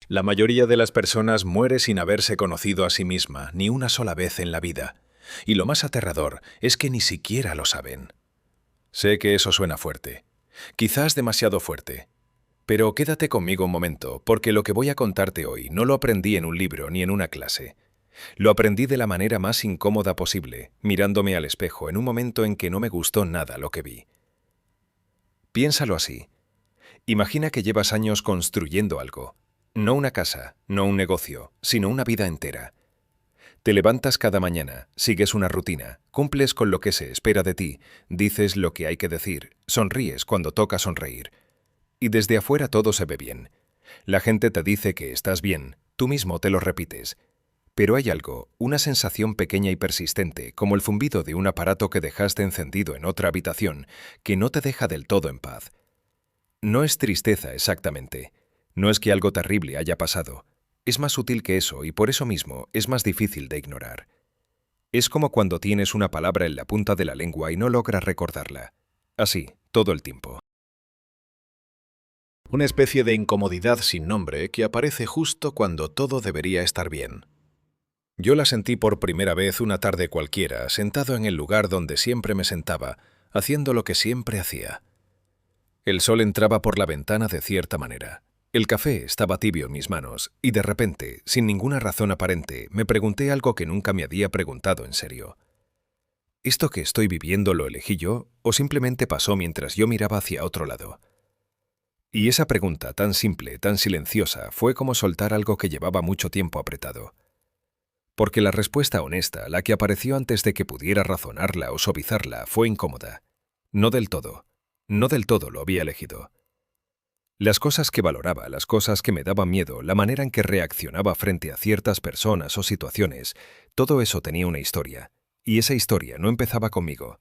La mayoría de las personas muere sin haberse conocido a sí misma ni una sola vez en la vida. Y lo más aterrador es que ni siquiera lo saben. Sé que eso suena fuerte. Quizás demasiado fuerte. Pero quédate conmigo un momento, porque lo que voy a contarte hoy no lo aprendí en un libro ni en una clase. Lo aprendí de la manera más incómoda posible, mirándome al espejo en un momento en que no me gustó nada lo que vi. Piénsalo así. Imagina que llevas años construyendo algo. No una casa, no un negocio, sino una vida entera. Te levantas cada mañana, sigues una rutina, cumples con lo que se espera de ti, dices lo que hay que decir, sonríes cuando toca sonreír. Y desde afuera todo se ve bien. La gente te dice que estás bien, tú mismo te lo repites. Pero hay algo, una sensación pequeña y persistente, como el zumbido de un aparato que dejaste encendido en otra habitación, que no te deja del todo en paz. No es tristeza exactamente. No es que algo terrible haya pasado. Es más sutil que eso y por eso mismo es más difícil de ignorar. Es como cuando tienes una palabra en la punta de la lengua y no logras recordarla. Así, todo el tiempo. Una especie de incomodidad sin nombre que aparece justo cuando todo debería estar bien. Yo la sentí por primera vez una tarde cualquiera, sentado en el lugar donde siempre me sentaba, haciendo lo que siempre hacía. El sol entraba por la ventana de cierta manera. El café estaba tibio en mis manos, y de repente, sin ninguna razón aparente, me pregunté algo que nunca me había preguntado en serio. ¿Esto que estoy viviendo lo elegí yo, o simplemente pasó mientras yo miraba hacia otro lado? Y esa pregunta tan simple, tan silenciosa, fue como soltar algo que llevaba mucho tiempo apretado. Porque la respuesta honesta, la que apareció antes de que pudiera razonarla o suavizarla, fue incómoda. No del todo. No del todo lo había elegido. Las cosas que valoraba, las cosas que me daban miedo, la manera en que reaccionaba frente a ciertas personas o situaciones, todo eso tenía una historia. Y esa historia no empezaba conmigo.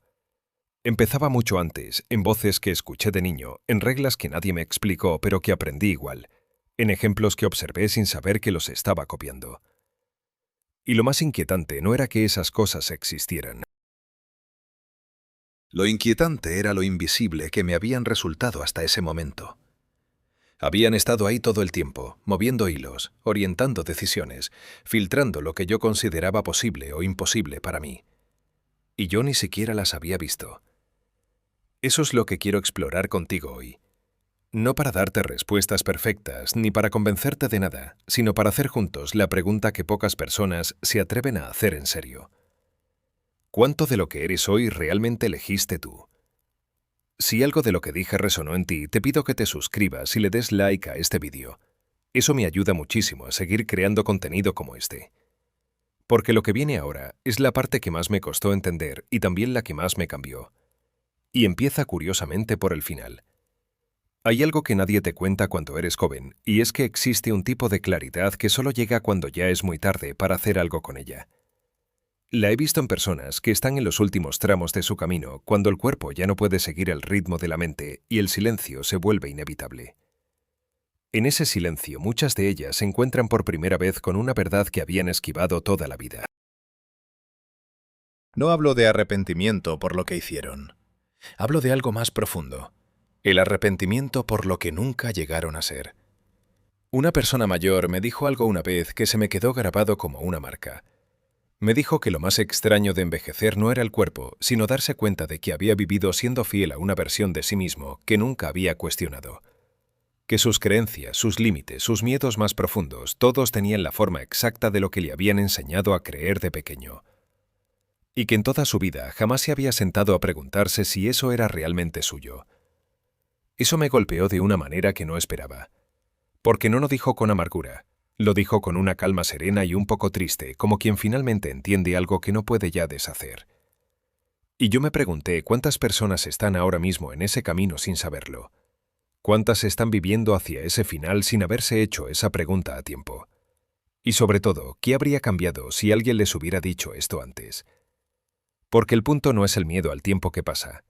Empezaba mucho antes, en voces que escuché de niño, en reglas que nadie me explicó pero que aprendí igual, en ejemplos que observé sin saber que los estaba copiando. Y lo más inquietante no era que esas cosas existieran. Lo inquietante era lo invisible que me habían resultado hasta ese momento. Habían estado ahí todo el tiempo, moviendo hilos, orientando decisiones, filtrando lo que yo consideraba posible o imposible para mí. Y yo ni siquiera las había visto. Eso es lo que quiero explorar contigo hoy. No para darte respuestas perfectas, ni para convencerte de nada, sino para hacer juntos la pregunta que pocas personas se atreven a hacer en serio. ¿Cuánto de lo que eres hoy realmente elegiste tú? Si algo de lo que dije resonó en ti, te pido que te suscribas y le des like a este vídeo. Eso me ayuda muchísimo a seguir creando contenido como este. Porque lo que viene ahora es la parte que más me costó entender y también la que más me cambió. Y empieza curiosamente por el final. Hay algo que nadie te cuenta cuando eres joven, y es que existe un tipo de claridad que solo llega cuando ya es muy tarde para hacer algo con ella. La he visto en personas que están en los últimos tramos de su camino, cuando el cuerpo ya no puede seguir el ritmo de la mente y el silencio se vuelve inevitable. En ese silencio, muchas de ellas se encuentran por primera vez con una verdad que habían esquivado toda la vida. No hablo de arrepentimiento por lo que hicieron. Hablo de algo más profundo. El arrepentimiento por lo que nunca llegaron a ser. Una persona mayor me dijo algo una vez que se me quedó grabado como una marca. Me dijo que lo más extraño de envejecer no era el cuerpo, sino darse cuenta de que había vivido siendo fiel a una versión de sí mismo que nunca había cuestionado. Que sus creencias, sus límites, sus miedos más profundos, todos tenían la forma exacta de lo que le habían enseñado a creer de pequeño. Y que en toda su vida jamás se había sentado a preguntarse si eso era realmente suyo. Eso me golpeó de una manera que no esperaba. Porque no lo dijo con amargura. Lo dijo con una calma serena y un poco triste, como quien finalmente entiende algo que no puede ya deshacer. Y yo me pregunté cuántas personas están ahora mismo en ese camino sin saberlo. ¿Cuántas están viviendo hacia ese final sin haberse hecho esa pregunta a tiempo? Y sobre todo, ¿qué habría cambiado si alguien les hubiera dicho esto antes? Porque el punto no es el miedo al tiempo que pasa.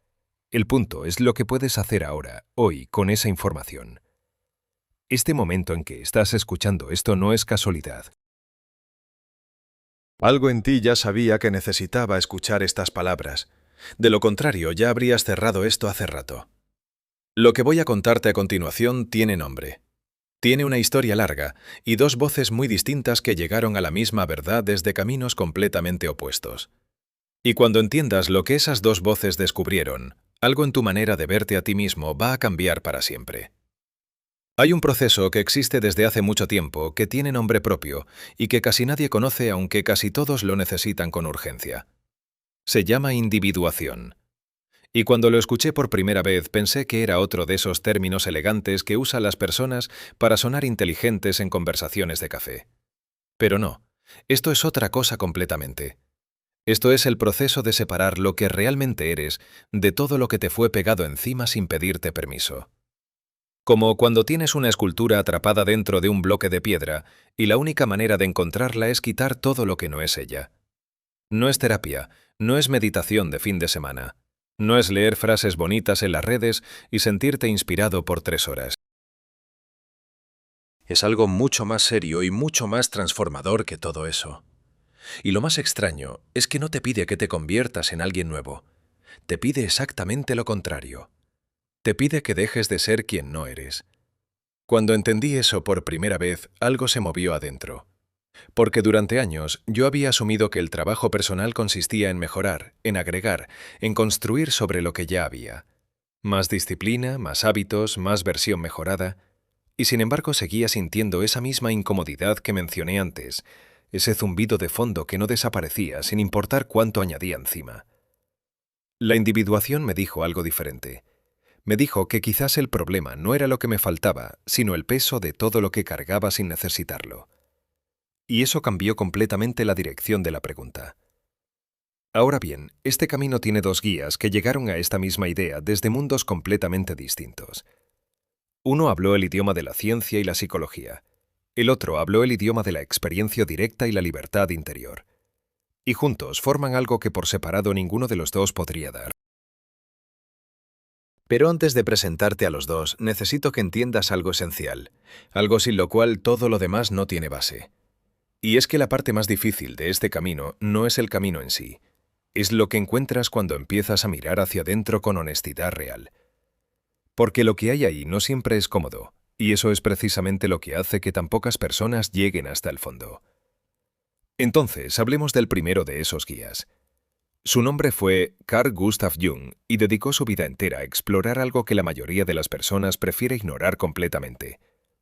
El punto es lo que puedes hacer ahora, hoy, con esa información. Este momento en que estás escuchando esto no es casualidad. Algo en ti ya sabía que necesitaba escuchar estas palabras. De lo contrario, ya habrías cerrado esto hace rato. Lo que voy a contarte a continuación tiene nombre. Tiene una historia larga y dos voces muy distintas que llegaron a la misma verdad desde caminos completamente opuestos. Y cuando entiendas lo que esas dos voces descubrieron, algo en tu manera de verte a ti mismo va a cambiar para siempre. Hay un proceso que existe desde hace mucho tiempo, que tiene nombre propio y que casi nadie conoce, aunque casi todos lo necesitan con urgencia. Se llama individuación. Y cuando lo escuché por primera vez pensé que era otro de esos términos elegantes que usan las personas para sonar inteligentes en conversaciones de café. Pero no, esto es otra cosa completamente. Esto es el proceso de separar lo que realmente eres de todo lo que te fue pegado encima sin pedirte permiso. Como cuando tienes una escultura atrapada dentro de un bloque de piedra y la única manera de encontrarla es quitar todo lo que no es ella. No es terapia, no es meditación de fin de semana. No es leer frases bonitas en las redes y sentirte inspirado por 3 horas. Es algo mucho más serio y mucho más transformador que todo eso. Y lo más extraño es que no te pide que te conviertas en alguien nuevo. Te pide exactamente lo contrario. Te pide que dejes de ser quien no eres. Cuando entendí eso por primera vez, algo se movió adentro. Porque durante años yo había asumido que el trabajo personal consistía en mejorar, en agregar, en construir sobre lo que ya había. Más disciplina, más hábitos, más versión mejorada. Y sin embargo seguía sintiendo esa misma incomodidad que mencioné antes, ese zumbido de fondo que no desaparecía sin importar cuánto añadía encima. La individuación me dijo algo diferente. Me dijo que quizás el problema no era lo que me faltaba, sino el peso de todo lo que cargaba sin necesitarlo. Y eso cambió completamente la dirección de la pregunta. Ahora bien, este camino tiene dos guías que llegaron a esta misma idea desde mundos completamente distintos. Uno habló el idioma de la ciencia y la psicología. El otro habló el idioma de la experiencia directa y la libertad interior. Y juntos forman algo que por separado ninguno de los dos podría dar. Pero antes de presentarte a los dos, necesito que entiendas algo esencial, algo sin lo cual todo lo demás no tiene base. Y es que la parte más difícil de este camino no es el camino en sí, es lo que encuentras cuando empiezas a mirar hacia adentro con honestidad real. Porque lo que hay ahí no siempre es cómodo, y eso es precisamente lo que hace que tan pocas personas lleguen hasta el fondo. Entonces, hablemos del primero de esos guías. Su nombre fue Carl Gustav Jung y dedicó su vida entera a explorar algo que la mayoría de las personas prefiere ignorar completamente,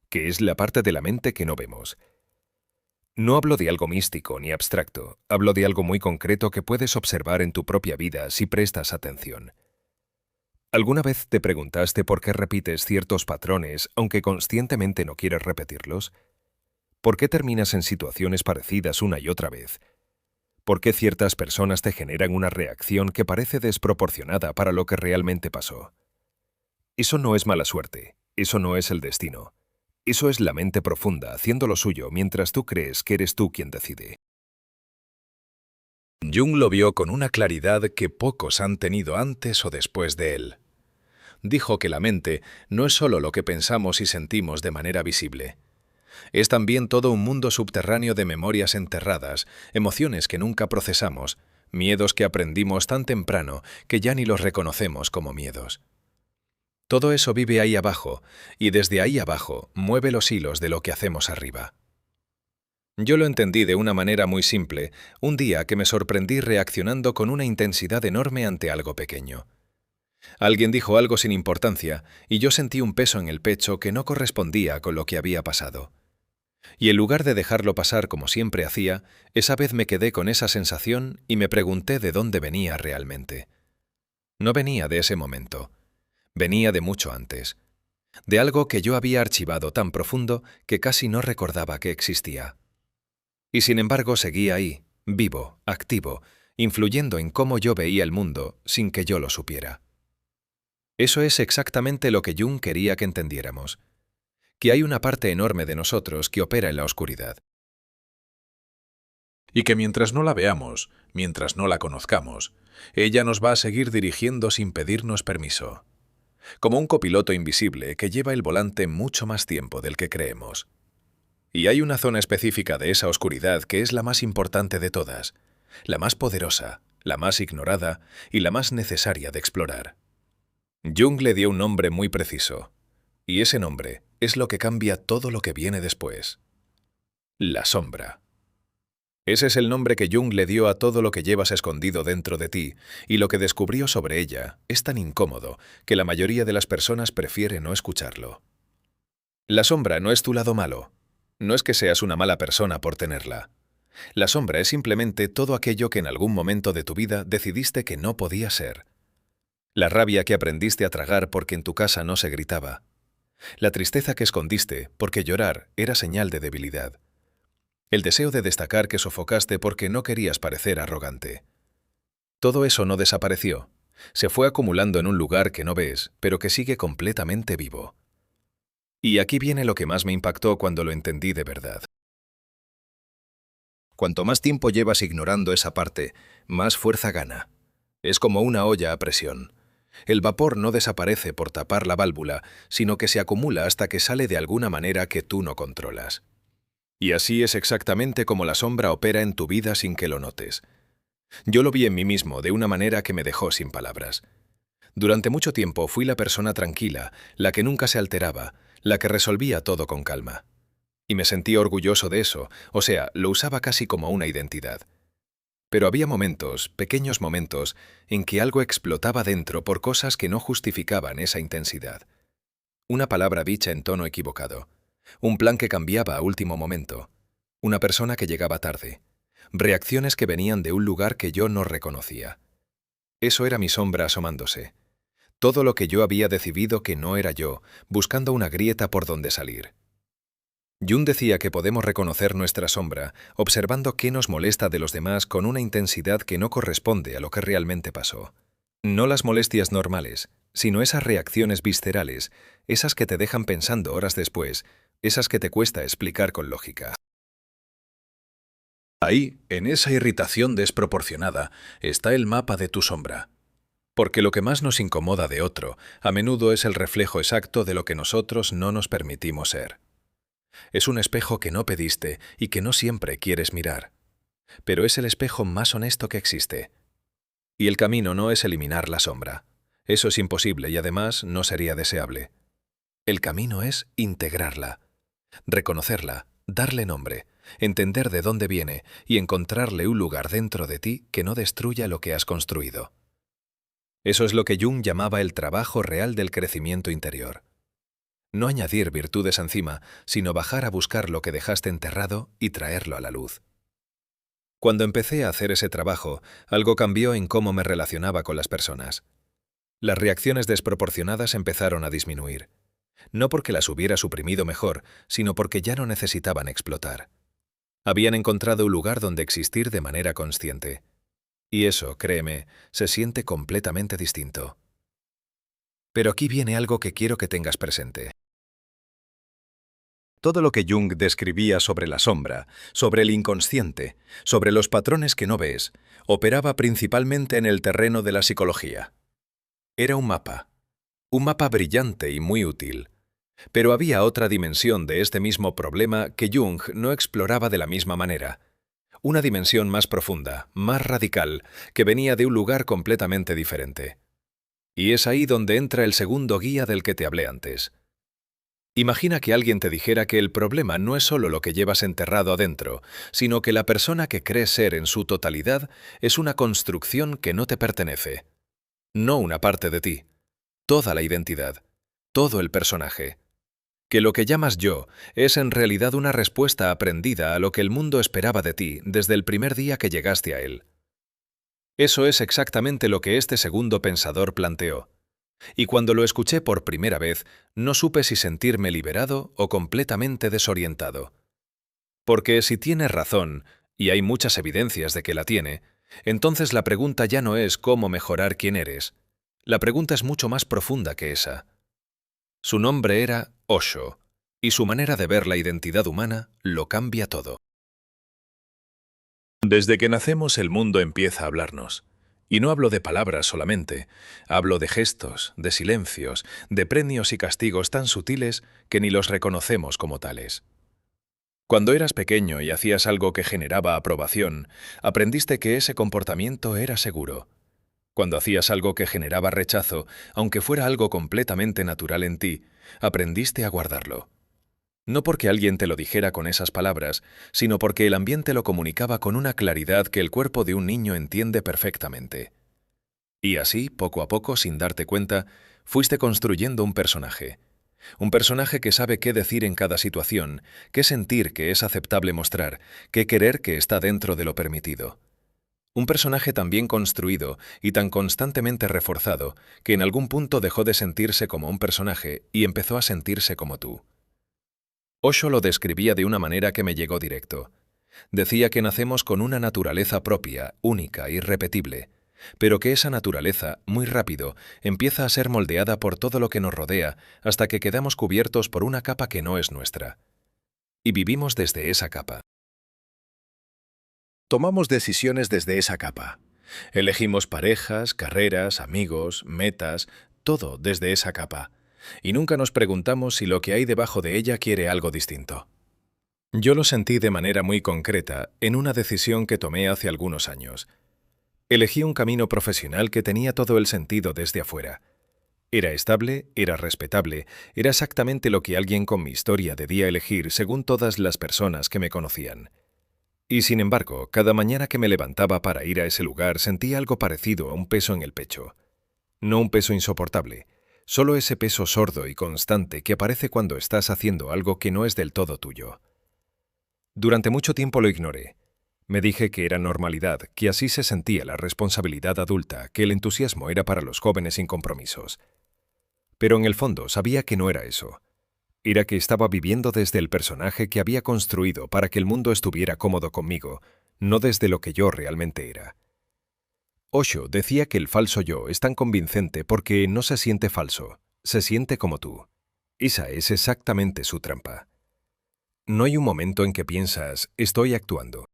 que es la parte de la mente que no vemos. No hablo de algo místico ni abstracto, hablo de algo muy concreto que puedes observar en tu propia vida si prestas atención. ¿Alguna vez te preguntaste por qué repites ciertos patrones aunque conscientemente no quieres repetirlos? ¿Por qué terminas en situaciones parecidas una y otra vez? ¿Por qué ciertas personas te generan una reacción que parece desproporcionada para lo que realmente pasó? Eso no es mala suerte, eso no es el destino. Eso es la mente profunda haciendo lo suyo mientras tú crees que eres tú quien decide. Jung lo vio con una claridad que pocos han tenido antes o después de él. Dijo que la mente no es solo lo que pensamos y sentimos de manera visible. Es también todo un mundo subterráneo de memorias enterradas, emociones que nunca procesamos, miedos que aprendimos tan temprano que ya ni los reconocemos como miedos. Todo eso vive ahí abajo, y desde ahí abajo mueve los hilos de lo que hacemos arriba. Yo lo entendí de una manera muy simple, un día que me sorprendí reaccionando con una intensidad enorme ante algo pequeño. Alguien dijo algo sin importancia, y yo sentí un peso en el pecho que no correspondía con lo que había pasado. Y en lugar de dejarlo pasar como siempre hacía, esa vez me quedé con esa sensación y me pregunté de dónde venía realmente. No venía de ese momento. Venía de mucho antes. De algo que yo había archivado tan profundo que casi no recordaba que existía. Y sin embargo seguía ahí, vivo, activo, influyendo en cómo yo veía el mundo sin que yo lo supiera. Eso es exactamente lo que Jung quería que entendiéramos. Que hay una parte enorme de nosotros que opera en la oscuridad. Y que mientras no la veamos, mientras no la conozcamos, ella nos va a seguir dirigiendo sin pedirnos permiso. Como un copiloto invisible que lleva el volante mucho más tiempo del que creemos. Y hay una zona específica de esa oscuridad que es la más importante de todas, la más poderosa, la más ignorada y la más necesaria de explorar. Jung le dio un nombre muy preciso, y ese nombre es lo que cambia todo lo que viene después. La sombra. Ese es el nombre que Jung le dio a todo lo que llevas escondido dentro de ti, y lo que descubrió sobre ella es tan incómodo que la mayoría de las personas prefiere no escucharlo. La sombra no es tu lado malo. No es que seas una mala persona por tenerla. La sombra es simplemente todo aquello que en algún momento de tu vida decidiste que no podía ser. La rabia que aprendiste a tragar porque en tu casa no se gritaba. La tristeza que escondiste porque llorar era señal de debilidad. El deseo de destacar que sofocaste porque no querías parecer arrogante. Todo eso no desapareció. Se fue acumulando en un lugar que no ves, pero que sigue completamente vivo. Y aquí viene lo que más me impactó cuando lo entendí de verdad. Cuanto más tiempo llevas ignorando esa parte, más fuerza gana. Es como una olla a presión. El vapor no desaparece por tapar la válvula, sino que se acumula hasta que sale de alguna manera que tú no controlas. Y así es exactamente como la sombra opera en tu vida sin que lo notes. Yo lo vi en mí mismo de una manera que me dejó sin palabras. Durante mucho tiempo fui la persona tranquila, la que nunca se alteraba, la que resolvía todo con calma. Y me sentí orgulloso de eso, o sea, lo usaba casi como una identidad. Pero había momentos, pequeños momentos, en que algo explotaba dentro por cosas que no justificaban esa intensidad. Una palabra dicha en tono equivocado. Un plan que cambiaba a último momento. Una persona que llegaba tarde. Reacciones que venían de un lugar que yo no reconocía. Eso era mi sombra asomándose. Todo lo que yo había decidido que no era yo, buscando una grieta por donde salir. Jung decía que podemos reconocer nuestra sombra observando qué nos molesta de los demás con una intensidad que no corresponde a lo que realmente pasó. No las molestias normales, sino esas reacciones viscerales, esas que te dejan pensando horas después, esas que te cuesta explicar con lógica. Ahí, en esa irritación desproporcionada, está el mapa de tu sombra. Porque lo que más nos incomoda de otro, a menudo es el reflejo exacto de lo que nosotros no nos permitimos ser. Es un espejo que no pediste y que no siempre quieres mirar. Pero es el espejo más honesto que existe. Y el camino no es eliminar la sombra. Eso es imposible y además no sería deseable. El camino es integrarla, reconocerla, darle nombre, entender de dónde viene y encontrarle un lugar dentro de ti que no destruya lo que has construido. Eso es lo que Jung llamaba el trabajo real del crecimiento interior. No añadir virtudes encima, sino bajar a buscar lo que dejaste enterrado y traerlo a la luz. Cuando empecé a hacer ese trabajo, algo cambió en cómo me relacionaba con las personas. Las reacciones desproporcionadas empezaron a disminuir. No porque las hubiera suprimido mejor, sino porque ya no necesitaban explotar. Habían encontrado un lugar donde existir de manera consciente. Y eso, créeme, se siente completamente distinto. Pero aquí viene algo que quiero que tengas presente. Todo lo que Jung describía sobre la sombra, sobre el inconsciente, sobre los patrones que no ves, operaba principalmente en el terreno de la psicología. Era un mapa brillante y muy útil. Pero había otra dimensión de este mismo problema que Jung no exploraba de la misma manera. Una dimensión más profunda, más radical, que venía de un lugar completamente diferente. Y es ahí donde entra el segundo guía del que te hablé antes. Imagina que alguien te dijera que el problema no es solo lo que llevas enterrado adentro, sino que la persona que crees ser en su totalidad es una construcción que no te pertenece. No una parte de ti. Toda la identidad. Todo el personaje. Que lo que llamas yo es en realidad una respuesta aprendida a lo que el mundo esperaba de ti desde el primer día que llegaste a él. Eso es exactamente lo que este segundo pensador planteó. Y cuando lo escuché por primera vez, no supe si sentirme liberado o completamente desorientado. Porque si tienes razón, y hay muchas evidencias de que la tiene, entonces la pregunta ya no es cómo mejorar quién eres. La pregunta es mucho más profunda que esa. Su nombre era Osho, y su manera de ver la identidad humana lo cambia todo. Desde que nacemos el mundo empieza a hablarnos. Y no hablo de palabras solamente, hablo de gestos, de silencios, de premios y castigos tan sutiles que ni los reconocemos como tales. Cuando eras pequeño y hacías algo que generaba aprobación, aprendiste que ese comportamiento era seguro. Cuando hacías algo que generaba rechazo, aunque fuera algo completamente natural en ti, aprendiste a guardarlo. No porque alguien te lo dijera con esas palabras, sino porque el ambiente lo comunicaba con una claridad que el cuerpo de un niño entiende perfectamente. Y así, poco a poco, sin darte cuenta, fuiste construyendo un personaje. Un personaje que sabe qué decir en cada situación, qué sentir que es aceptable mostrar, qué querer que está dentro de lo permitido. Un personaje tan bien construido y tan constantemente reforzado que en algún punto dejó de sentirse como un personaje y empezó a sentirse como tú. Osho lo describía de una manera que me llegó directo. Decía que nacemos con una naturaleza propia, única, irrepetible, pero que esa naturaleza, muy rápido, empieza a ser moldeada por todo lo que nos rodea hasta que quedamos cubiertos por una capa que no es nuestra. Y vivimos desde esa capa. Tomamos decisiones desde esa capa. Elegimos parejas, carreras, amigos, metas, todo desde esa capa. Y nunca nos preguntamos si lo que hay debajo de ella quiere algo distinto. Yo lo sentí de manera muy concreta en una decisión que tomé hace algunos años. Elegí un camino profesional que tenía todo el sentido desde afuera. Era estable, era respetable, era exactamente lo que alguien con mi historia debía elegir según todas las personas que me conocían. Y sin embargo, cada mañana que me levantaba para ir a ese lugar sentía algo parecido a un peso en el pecho. No un peso insoportable, solo ese peso sordo y constante que aparece cuando estás haciendo algo que no es del todo tuyo. Durante mucho tiempo lo ignoré. Me dije que era normalidad, que así se sentía la responsabilidad adulta, que el entusiasmo era para los jóvenes sin compromisos. Pero en el fondo sabía que no era eso. Era que estaba viviendo desde el personaje que había construido para que el mundo estuviera cómodo conmigo, no desde lo que yo realmente era. Osho decía que el falso yo es tan convincente porque no se siente falso, se siente como tú. Esa es exactamente su trampa. No hay un momento en que piensas, estoy actuando.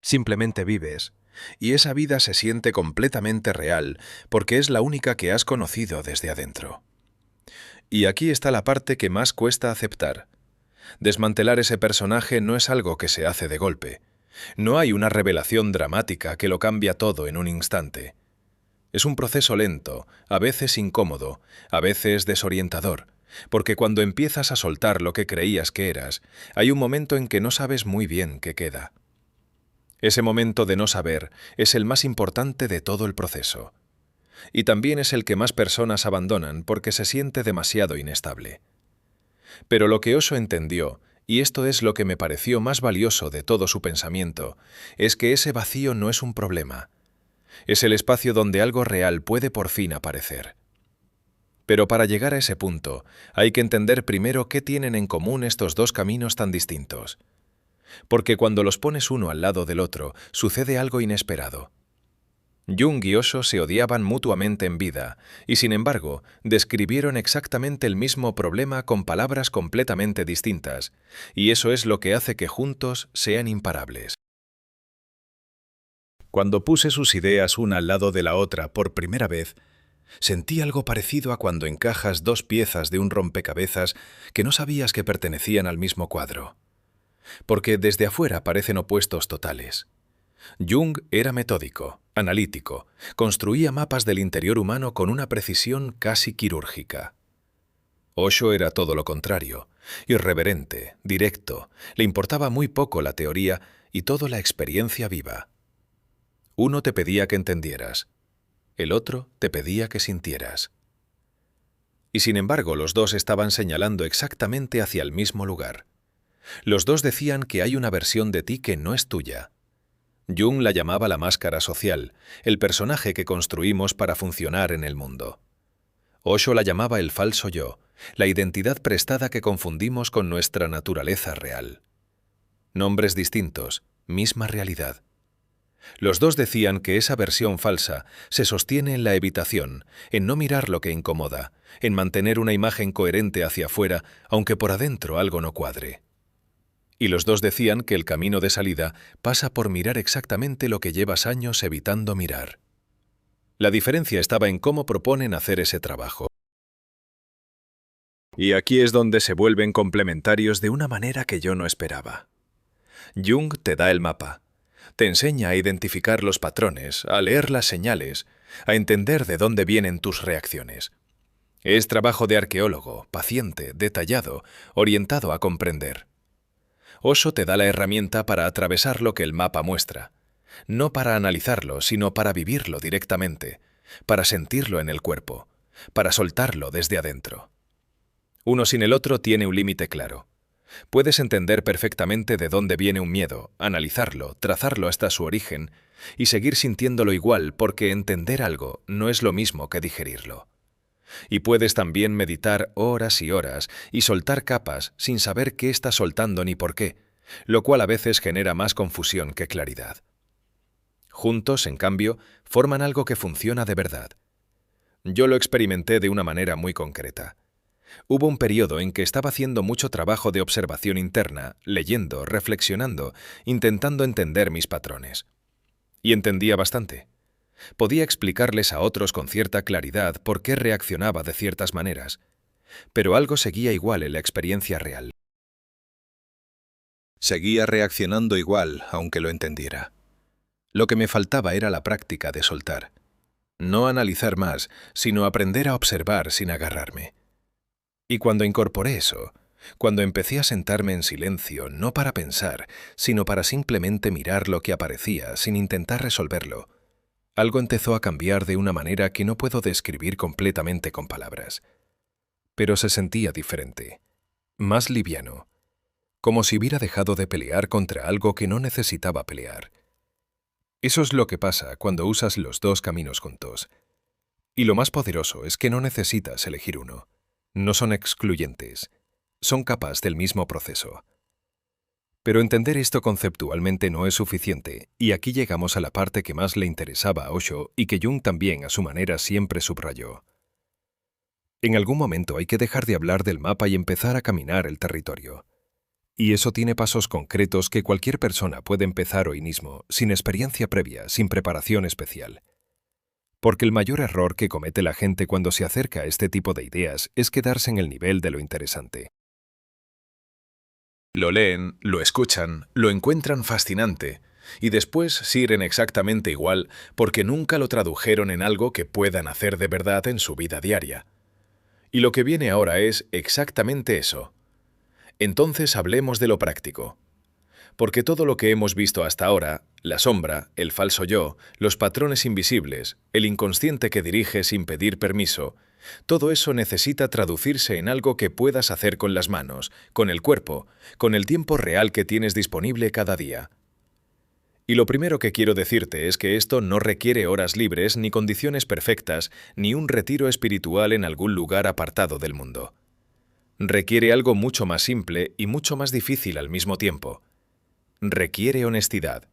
Simplemente vives, y esa vida se siente completamente real porque es la única que has conocido desde adentro. Y aquí está la parte que más cuesta aceptar. Desmantelar ese personaje no es algo que se hace de golpe. No hay una revelación dramática que lo cambia todo en un instante. Es un proceso lento, a veces incómodo, a veces desorientador, porque cuando empiezas a soltar lo que creías que eras, hay un momento en que no sabes muy bien qué queda. Ese momento de no saber es el más importante de todo el proceso. Y también es el que más personas abandonan porque se siente demasiado inestable. Pero lo que Osho entendió, y esto es lo que me pareció más valioso de todo su pensamiento, es que ese vacío no es un problema. Es el espacio donde algo real puede por fin aparecer. Pero para llegar a ese punto, hay que entender primero qué tienen en común estos dos caminos tan distintos. Porque cuando los pones uno al lado del otro, sucede algo inesperado. Jung y Osho se odiaban mutuamente en vida, y sin embargo, describieron exactamente el mismo problema con palabras completamente distintas, y eso es lo que hace que juntos sean imparables. Cuando puse sus ideas una al lado de la otra por primera vez, sentí algo parecido a cuando encajas dos piezas de un rompecabezas que no sabías que pertenecían al mismo cuadro. Porque desde afuera parecen opuestos totales. Jung era metódico, analítico, construía mapas del interior humano con una precisión casi quirúrgica. Osho era todo lo contrario, irreverente, directo, le importaba muy poco la teoría y todo la experiencia viva. Uno te pedía que entendieras, el otro te pedía que sintieras. Y sin embargo, los dos estaban señalando exactamente hacia el mismo lugar. Los dos decían que hay una versión de ti que no es tuya. Jung la llamaba la máscara social, el personaje que construimos para funcionar en el mundo. Osho la llamaba el falso yo, la identidad prestada que confundimos con nuestra naturaleza real. Nombres distintos, misma realidad. Los dos decían que esa versión falsa se sostiene en la evitación, en no mirar lo que incomoda, en mantener una imagen coherente hacia afuera, aunque por adentro algo no cuadre. Y los dos decían que el camino de salida pasa por mirar exactamente lo que llevas años evitando mirar. La diferencia estaba en cómo proponen hacer ese trabajo. Y aquí es donde se vuelven complementarios de una manera que yo no esperaba. Jung te da el mapa, te enseña a identificar los patrones, a leer las señales, a entender de dónde vienen tus reacciones. Es trabajo de arqueólogo, paciente, detallado, orientado a comprender. Osho te da la herramienta para atravesar lo que el mapa muestra, no para analizarlo, sino para vivirlo directamente, para sentirlo en el cuerpo, para soltarlo desde adentro. Uno sin el otro tiene un límite claro. Puedes entender perfectamente de dónde viene un miedo, analizarlo, trazarlo hasta su origen y seguir sintiéndolo igual, porque entender algo no es lo mismo que digerirlo. Y puedes también meditar horas y horas y soltar capas sin saber qué estás soltando ni por qué, lo cual a veces genera más confusión que claridad. Juntos, en cambio, forman algo que funciona de verdad. Yo lo experimenté de una manera muy concreta. Hubo un periodo en que estaba haciendo mucho trabajo de observación interna, leyendo, reflexionando, intentando entender mis patrones. Y entendía bastante. Podía explicarles a otros con cierta claridad por qué reaccionaba de ciertas maneras, pero algo seguía igual en la experiencia real. Seguía reaccionando igual, aunque lo entendiera. Lo que me faltaba era la práctica de soltar. No analizar más, sino aprender a observar sin agarrarme. Y cuando incorporé eso, cuando empecé a sentarme en silencio, no para pensar, sino para simplemente mirar lo que aparecía sin intentar resolverlo, algo empezó a cambiar de una manera que no puedo describir completamente con palabras. Pero se sentía diferente, más liviano, como si hubiera dejado de pelear contra algo que no necesitaba pelear. Eso es lo que pasa cuando usas los dos caminos juntos. Y lo más poderoso es que no necesitas elegir uno. No son excluyentes, son capas del mismo proceso. Pero entender esto conceptualmente no es suficiente, y aquí llegamos a la parte que más le interesaba a Osho y que Jung también a su manera siempre subrayó. En algún momento hay que dejar de hablar del mapa y empezar a caminar el territorio. Y eso tiene pasos concretos que cualquier persona puede empezar hoy mismo, sin experiencia previa, sin preparación especial. Porque el mayor error que comete la gente cuando se acerca a este tipo de ideas es quedarse en el nivel de lo interesante. Lo leen, lo escuchan, lo encuentran fascinante, y después siguen exactamente igual porque nunca lo tradujeron en algo que puedan hacer de verdad en su vida diaria. Y lo que viene ahora es exactamente eso. Entonces hablemos de lo práctico. Porque todo lo que hemos visto hasta ahora, la sombra, el falso yo, los patrones invisibles, el inconsciente que dirige sin pedir permiso, todo eso necesita traducirse en algo que puedas hacer con las manos, con el cuerpo, con el tiempo real que tienes disponible cada día. Y lo primero que quiero decirte es que esto no requiere horas libres, ni condiciones perfectas, ni un retiro espiritual en algún lugar apartado del mundo. Requiere algo mucho más simple y mucho más difícil al mismo tiempo. Requiere honestidad.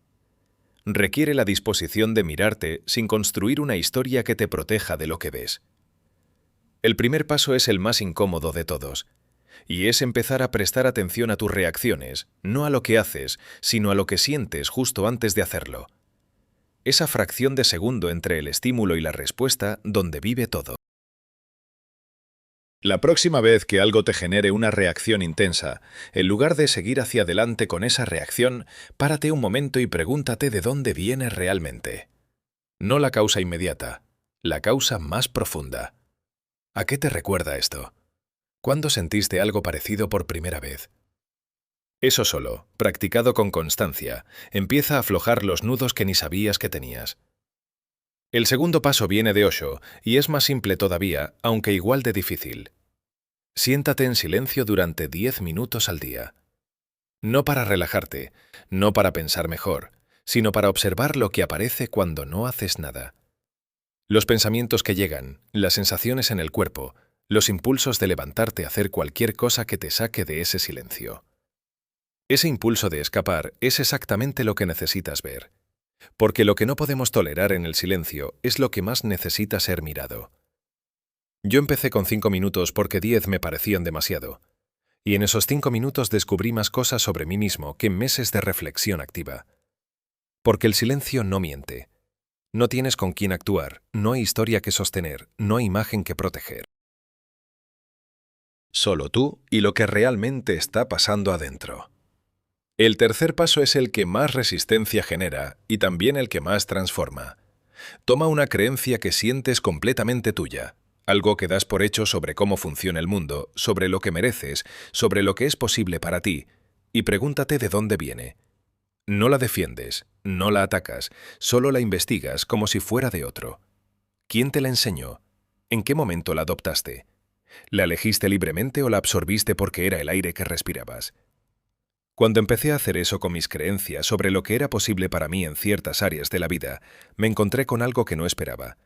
Requiere la disposición de mirarte sin construir una historia que te proteja de lo que ves. El primer paso es el más incómodo de todos, y es empezar a prestar atención a tus reacciones, no a lo que haces, sino a lo que sientes justo antes de hacerlo. Esa fracción de segundo entre el estímulo y la respuesta donde vive todo. La próxima vez que algo te genere una reacción intensa, en lugar de seguir hacia adelante con esa reacción, párate un momento y pregúntate de dónde viene realmente. No la causa inmediata, la causa más profunda. ¿A qué te recuerda esto? ¿Cuándo sentiste algo parecido por primera vez? Eso solo, practicado con constancia, empieza a aflojar los nudos que ni sabías que tenías. El segundo paso viene de Osho y es más simple todavía, aunque igual de difícil. Siéntate en silencio durante 10 minutos al día. No para relajarte, no para pensar mejor, sino para observar lo que aparece cuando no haces nada. Los pensamientos que llegan, las sensaciones en el cuerpo, los impulsos de levantarte a hacer cualquier cosa que te saque de ese silencio. Ese impulso de escapar es exactamente lo que necesitas ver. Porque lo que no podemos tolerar en el silencio es lo que más necesita ser mirado. Yo empecé con 5 minutos porque 10 me parecían demasiado. Y en esos 5 minutos descubrí más cosas sobre mí mismo que en meses de reflexión activa. Porque el silencio no miente. No tienes con quién actuar, no hay historia que sostener, no hay imagen que proteger. Solo tú y lo que realmente está pasando adentro. El tercer paso es el que más resistencia genera y también el que más transforma. Toma una creencia que sientes completamente tuya, algo que das por hecho sobre cómo funciona el mundo, sobre lo que mereces, sobre lo que es posible para ti, y pregúntate de dónde viene. No la defiendes, no la atacas, solo la investigas como si fuera de otro. ¿Quién te la enseñó? ¿En qué momento la adoptaste? ¿La elegiste libremente o la absorbiste porque era el aire que respirabas? Cuando empecé a hacer eso con mis creencias sobre lo que era posible para mí en ciertas áreas de la vida, me encontré con algo que no esperaba.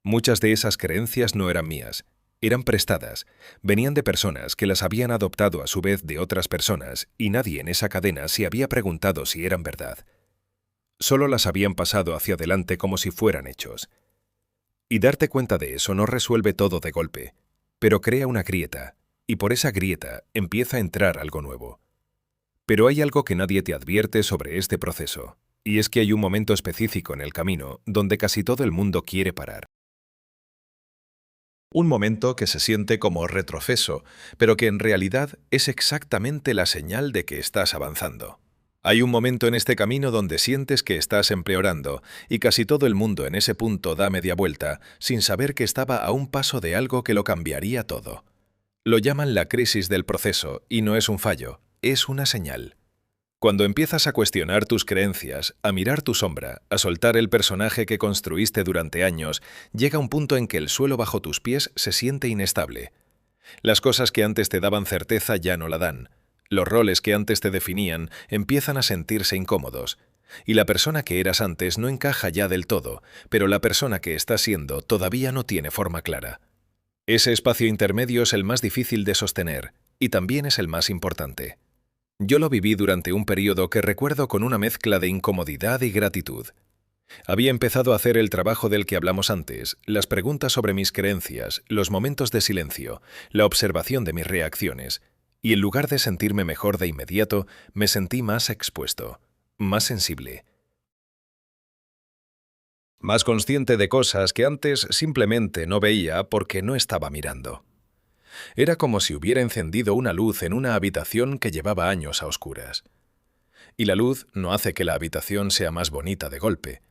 Muchas de esas creencias no eran mías, eran prestadas, venían de personas que las habían adoptado a su vez de otras personas y nadie en esa cadena se había preguntado si eran verdad. Solo las habían pasado hacia adelante como si fueran hechos. Y darte cuenta de eso no resuelve todo de golpe, pero crea una grieta, y por esa grieta empieza a entrar algo nuevo. Pero hay algo que nadie te advierte sobre este proceso, y es que hay un momento específico en el camino donde casi todo el mundo quiere parar. Un momento que se siente como retroceso, pero que en realidad es exactamente la señal de que estás avanzando. Hay un momento en este camino donde sientes que estás empeorando, y casi todo el mundo en ese punto da media vuelta, sin saber que estaba a un paso de algo que lo cambiaría todo. Lo llaman la crisis del proceso, y no es un fallo, es una señal. Cuando empiezas a cuestionar tus creencias, a mirar tu sombra, a soltar el personaje que construiste durante años, llega un punto en que el suelo bajo tus pies se siente inestable. Las cosas que antes te daban certeza ya no la dan. Los roles que antes te definían empiezan a sentirse incómodos. Y la persona que eras antes no encaja ya del todo, pero la persona que estás siendo todavía no tiene forma clara. Ese espacio intermedio es el más difícil de sostener, y también es el más importante. Yo lo viví durante un periodo que recuerdo con una mezcla de incomodidad y gratitud. Había empezado a hacer el trabajo del que hablamos antes, las preguntas sobre mis creencias, los momentos de silencio, la observación de mis reacciones, y en lugar de sentirme mejor de inmediato, me sentí más expuesto, más sensible. Más consciente de cosas que antes simplemente no veía porque no estaba mirando. Era como si hubiera encendido una luz en una habitación que llevaba años a oscuras. Y la luz no hace que la habitación sea más bonita de golpe.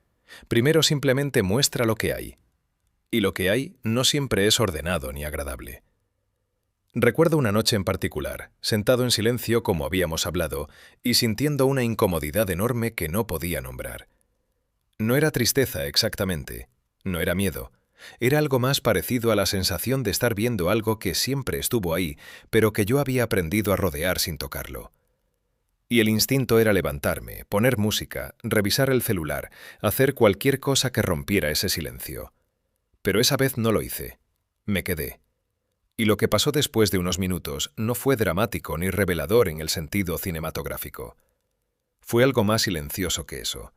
Primero simplemente muestra lo que hay. Y lo que hay no siempre es ordenado ni agradable. Recuerdo una noche en particular, sentado en silencio como habíamos hablado, y sintiendo una incomodidad enorme que no podía nombrar. No era tristeza exactamente, no era miedo. Era algo más parecido a la sensación de estar viendo algo que siempre estuvo ahí, pero que yo había aprendido a rodear sin tocarlo. Y el instinto era levantarme, poner música, revisar el celular, hacer cualquier cosa que rompiera ese silencio. Pero esa vez no lo hice. Me quedé. Y lo que pasó después de unos minutos no fue dramático ni revelador en el sentido cinematográfico. Fue algo más silencioso que eso.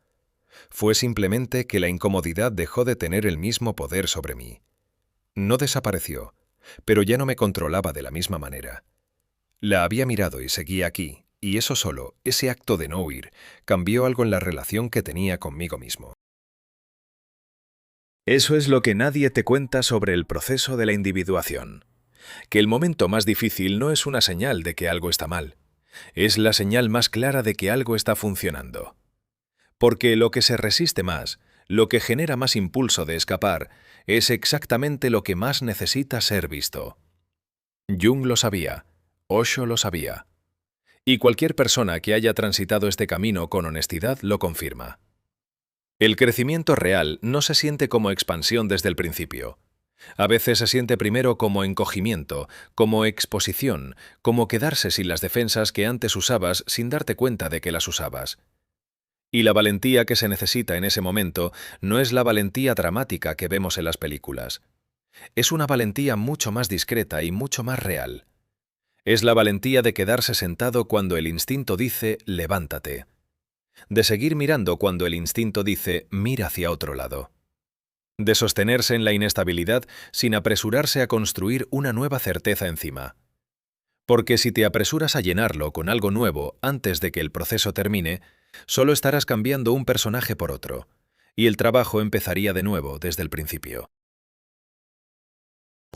Fue simplemente que la incomodidad dejó de tener el mismo poder sobre mí. No desapareció, pero ya no me controlaba de la misma manera. La había mirado y seguía aquí, y eso solo, ese acto de no huir, cambió algo en la relación que tenía conmigo mismo. Eso es lo que nadie te cuenta sobre el proceso de la individuación. Que el momento más difícil no es una señal de que algo está mal. Es la señal más clara de que algo está funcionando. Porque lo que se resiste más, lo que genera más impulso de escapar, es exactamente lo que más necesita ser visto. Jung lo sabía, Osho lo sabía. Y cualquier persona que haya transitado este camino con honestidad lo confirma. El crecimiento real no se siente como expansión desde el principio. A veces se siente primero como encogimiento, como exposición, como quedarse sin las defensas que antes usabas sin darte cuenta de que las usabas. Y la valentía que se necesita en ese momento no es la valentía dramática que vemos en las películas. Es una valentía mucho más discreta y mucho más real. Es la valentía de quedarse sentado cuando el instinto dice «levántate». De seguir mirando cuando el instinto dice «mira hacia otro lado». De sostenerse en la inestabilidad sin apresurarse a construir una nueva certeza encima. Porque si te apresuras a llenarlo con algo nuevo antes de que el proceso termine, solo estarás cambiando un personaje por otro, y el trabajo empezaría de nuevo desde el principio.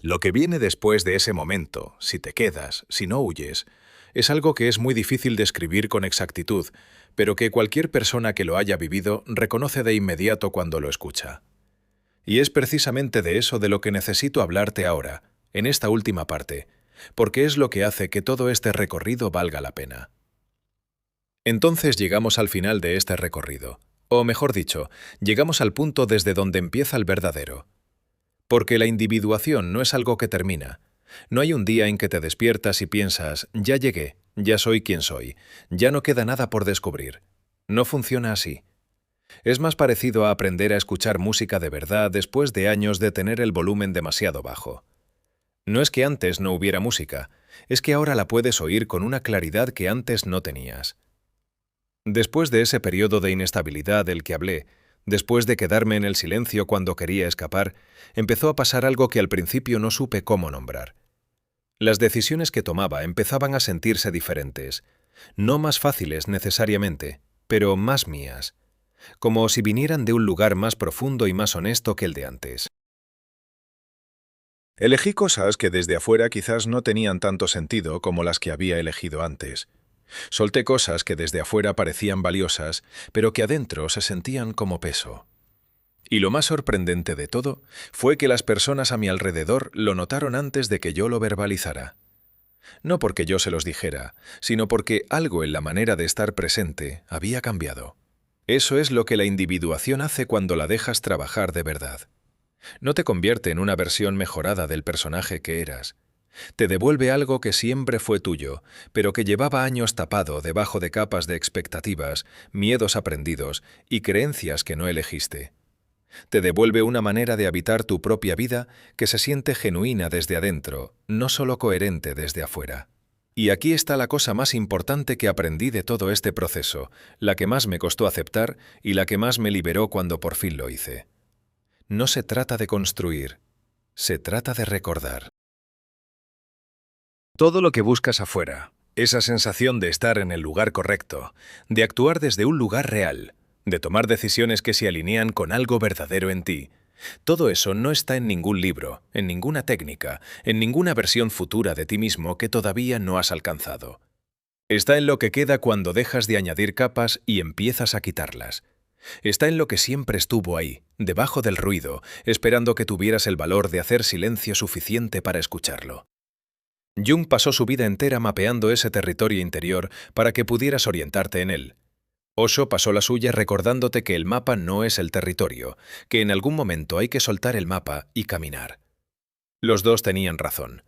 Lo que viene después de ese momento, si te quedas, si no huyes, es algo que es muy difícil describir con exactitud, pero que cualquier persona que lo haya vivido reconoce de inmediato cuando lo escucha. Y es precisamente de eso de lo que necesito hablarte ahora, en esta última parte, porque es lo que hace que todo este recorrido valga la pena. Entonces llegamos al final de este recorrido, o mejor dicho, llegamos al punto desde donde empieza el verdadero. Porque la individuación no es algo que termina. No hay un día en que te despiertas y piensas, ya llegué, ya soy quien soy, ya no queda nada por descubrir. No funciona así. Es más parecido a aprender a escuchar música de verdad después de años de tener el volumen demasiado bajo. No es que antes no hubiera música, es que ahora la puedes oír con una claridad que antes no tenías. Después de ese periodo de inestabilidad del que hablé, después de quedarme en el silencio cuando quería escapar, empezó a pasar algo que al principio no supe cómo nombrar. Las decisiones que tomaba empezaban a sentirse diferentes, no más fáciles necesariamente, pero más mías, como si vinieran de un lugar más profundo y más honesto que el de antes. Elegí cosas que desde afuera quizás no tenían tanto sentido como las que había elegido antes. Solté cosas que desde afuera parecían valiosas, pero que adentro se sentían como peso. Y lo más sorprendente de todo fue que las personas a mi alrededor lo notaron antes de que yo lo verbalizara. No porque yo se los dijera, sino porque algo en la manera de estar presente había cambiado. Eso es lo que la individuación hace cuando la dejas trabajar de verdad. No te convierte en una versión mejorada del personaje que eras. Te devuelve algo que siempre fue tuyo, pero que llevaba años tapado debajo de capas de expectativas, miedos aprendidos y creencias que no elegiste. Te devuelve una manera de habitar tu propia vida que se siente genuina desde adentro, no solo coherente desde afuera. Y aquí está la cosa más importante que aprendí de todo este proceso, la que más me costó aceptar y la que más me liberó cuando por fin lo hice. No se trata de construir, se trata de recordar. Todo lo que buscas afuera, esa sensación de estar en el lugar correcto, de actuar desde un lugar real, de tomar decisiones que se alinean con algo verdadero en ti, todo eso no está en ningún libro, en ninguna técnica, en ninguna versión futura de ti mismo que todavía no has alcanzado. Está en lo que queda cuando dejas de añadir capas y empiezas a quitarlas. Está en lo que siempre estuvo ahí, debajo del ruido, esperando que tuvieras el valor de hacer silencio suficiente para escucharlo. Jung pasó su vida entera mapeando ese territorio interior para que pudieras orientarte en él. Osho pasó la suya recordándote que el mapa no es el territorio, que en algún momento hay que soltar el mapa y caminar. Los dos tenían razón,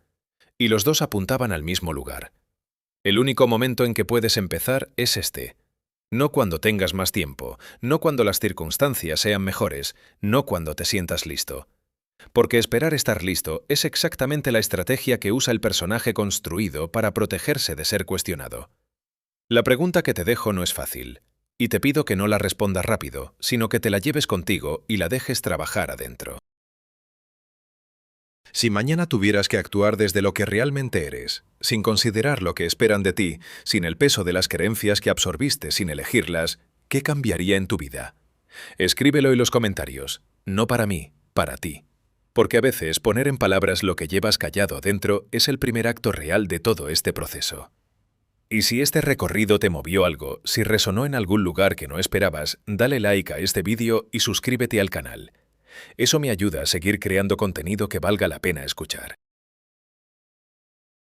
y los dos apuntaban al mismo lugar. El único momento en que puedes empezar es este. No cuando tengas más tiempo, no cuando las circunstancias sean mejores, no cuando te sientas listo. Porque esperar estar listo es exactamente la estrategia que usa el personaje construido para protegerse de ser cuestionado. La pregunta que te dejo no es fácil, y te pido que no la respondas rápido, sino que te la lleves contigo y la dejes trabajar adentro. Si mañana tuvieras que actuar desde lo que realmente eres, sin considerar lo que esperan de ti, sin el peso de las creencias que absorbiste sin elegirlas, ¿qué cambiaría en tu vida? Escríbelo en los comentarios, no para mí, para ti. Porque a veces poner en palabras lo que llevas callado dentro es el primer acto real de todo este proceso. Y si este recorrido te movió algo, si resonó en algún lugar que no esperabas, dale like a este vídeo y suscríbete al canal. Eso me ayuda a seguir creando contenido que valga la pena escuchar.